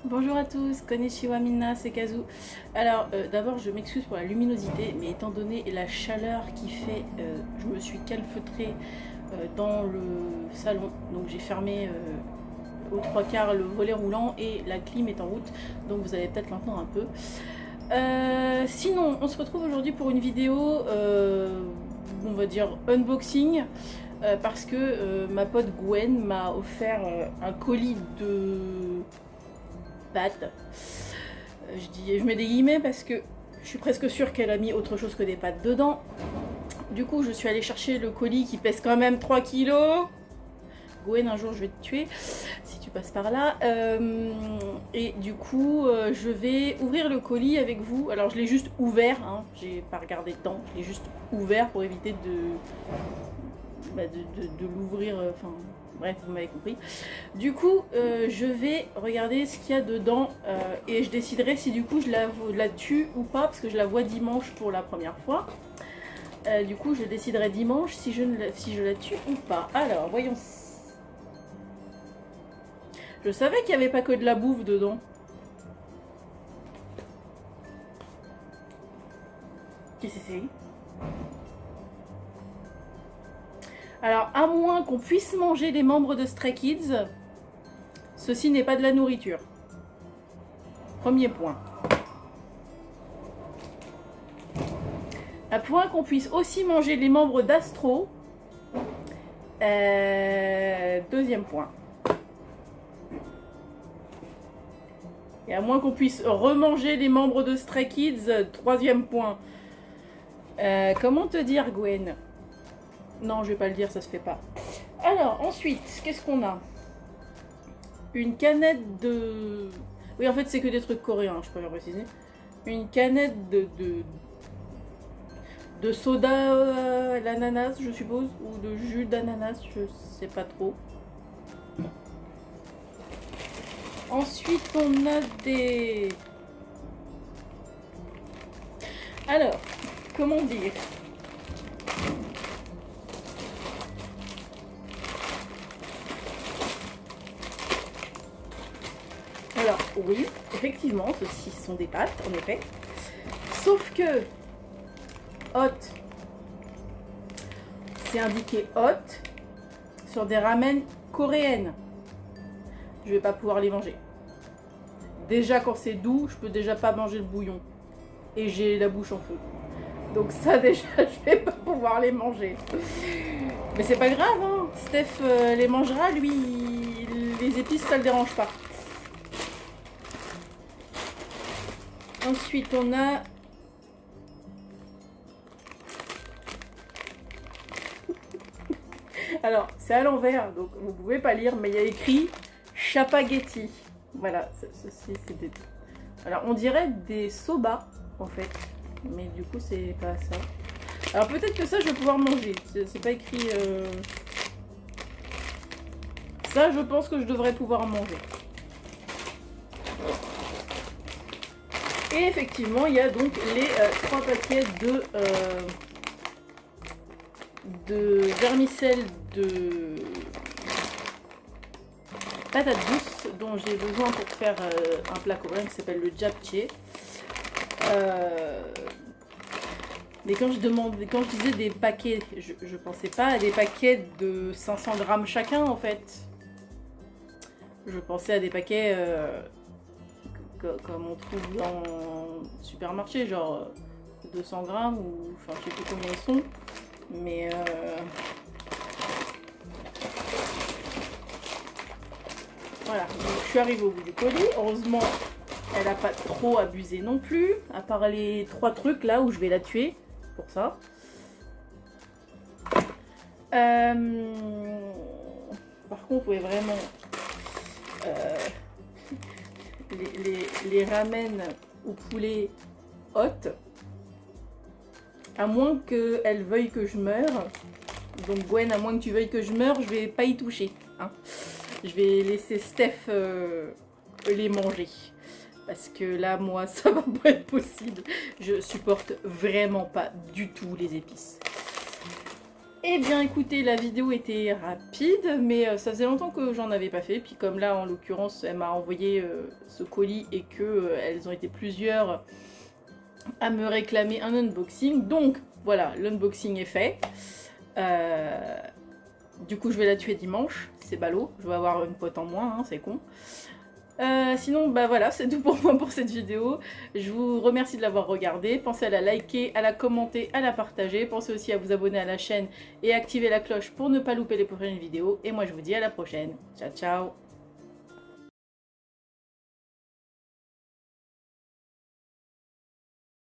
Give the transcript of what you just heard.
Bonjour à tous, konnichiwa minna, c'est Kazu. Alors d'abord je m'excuse pour la luminosité, mais étant donné la chaleur qui fait, je me suis calfeutrée dans le salon, donc j'ai fermé aux trois quarts le volet roulant et la clim est en route, donc vous allez peut-être l'entendre un peu. Sinon, on se retrouve aujourd'hui pour une vidéo, on va dire unboxing, parce que ma pote Gwen m'a offert un colis de pâtes. Je mets des guillemets parce que je suis presque sûre qu'elle a mis autre chose que des pâtes dedans. Du coup, je suis allée chercher le colis qui pèse quand même 3 kilos. Gwen, un jour je vais te tuer si tu passes par là. Et du coup, je vais ouvrir le colis avec vous. Alors, je l'ai juste ouvert, hein. J'ai pas regardé dedans, je l'ai juste ouvert pour éviter de l'ouvrir. Enfin, bref, vous m'avez compris. Du coup, je vais regarder ce qu'il y a dedans et je déciderai si du coup je la tue ou pas, parce que je la vois dimanche pour la première fois. Du coup, je déciderai dimanche si je la tue ou pas. Alors, voyons. Je savais qu'il n'y avait pas que de la bouffe dedans. Qu'est-ce que c'est? Alors, à moins qu'on puisse manger les membres de Stray Kids, ceci n'est pas de la nourriture. Premier point. À point qu'on puisse aussi manger les membres d'Astro. Deuxième point. Et à moins qu'on puisse remanger les membres de Stray Kids, troisième point. Comment te dire, Gwen? Non, je vais pas le dire, ça se fait pas. Alors, ensuite, qu'est-ce qu'on a? Une canette de... Oui, en fait, c'est que des trucs coréens, je préfère préciser. Une canette de soda à l'ananas, je suppose, ou de jus d'ananas, je sais pas trop. Ensuite, on a des... Alors, comment dire? Alors, oui, effectivement, ceux-ci sont des pâtes, en effet. Sauf que, hot, c'est indiqué hot sur des ramen coréennes. Je vais pas pouvoir les manger. Déjà, quand c'est doux, je peux déjà pas manger le bouillon. Et j'ai la bouche en feu. Donc ça, déjà, je vais pas pouvoir les manger. Mais c'est pas grave, hein. Steph les mangera, lui, les épices, ça le dérange pas. Ensuite, on a... Alors, c'est à l'envers, donc vous pouvez pas lire, mais il y a écrit Chapaghetti. Voilà, ceci c'est des... Alors, on dirait des soba, en fait. Mais du coup, c'est pas ça. Alors, peut-être que ça, je vais pouvoir manger. C'est pas écrit... Ça, je pense que je devrais pouvoir manger. Et effectivement, il y a donc les 3 paquets de vermicelle de patates douces dont j'ai besoin pour faire un plat coréen qui s'appelle le japchae. Mais quand je disais des paquets, je pensais pas à des paquets de 500 grammes chacun en fait. Je pensais à des paquets comme on trouve dans le supermarché, genre 200 grammes ou enfin je sais plus combien ils sont. Mais voilà, donc je suis arrivée au bout du colis. Heureusement, elle n'a pas trop abusé non plus, à part les 3 trucs là où je vais la tuer pour ça. Par contre, oui, vraiment, les ramen au poulet hot, à moins qu'elle veuille que je meure. Donc Gwen, à moins que tu veuilles que je meure, je vais pas y toucher. Hein. Je vais laisser Steph les manger. Parce que là, moi, ça va pas être possible. Je supporte vraiment pas du tout les épices. Eh bien écoutez, la vidéo était rapide, mais ça faisait longtemps que j'en avais pas fait. Puis comme là, en l'occurrence, elle m'a envoyé ce colis et que elles ont été plusieurs à me réclamer un unboxing. Donc voilà, l'unboxing est fait. Du coup, je vais la tuer dimanche. C'est ballot, je vais avoir une pote en moins, hein, c'est con. Sinon, bah voilà, c'est tout pour moi pour cette vidéo. Je vous remercie de l'avoir regardée. Pensez à la liker, à la commenter, à la partager. Pensez aussi à vous abonner à la chaîne et activer la cloche pour ne pas louper les prochaines vidéos. Et moi, je vous dis à la prochaine. Ciao, ciao!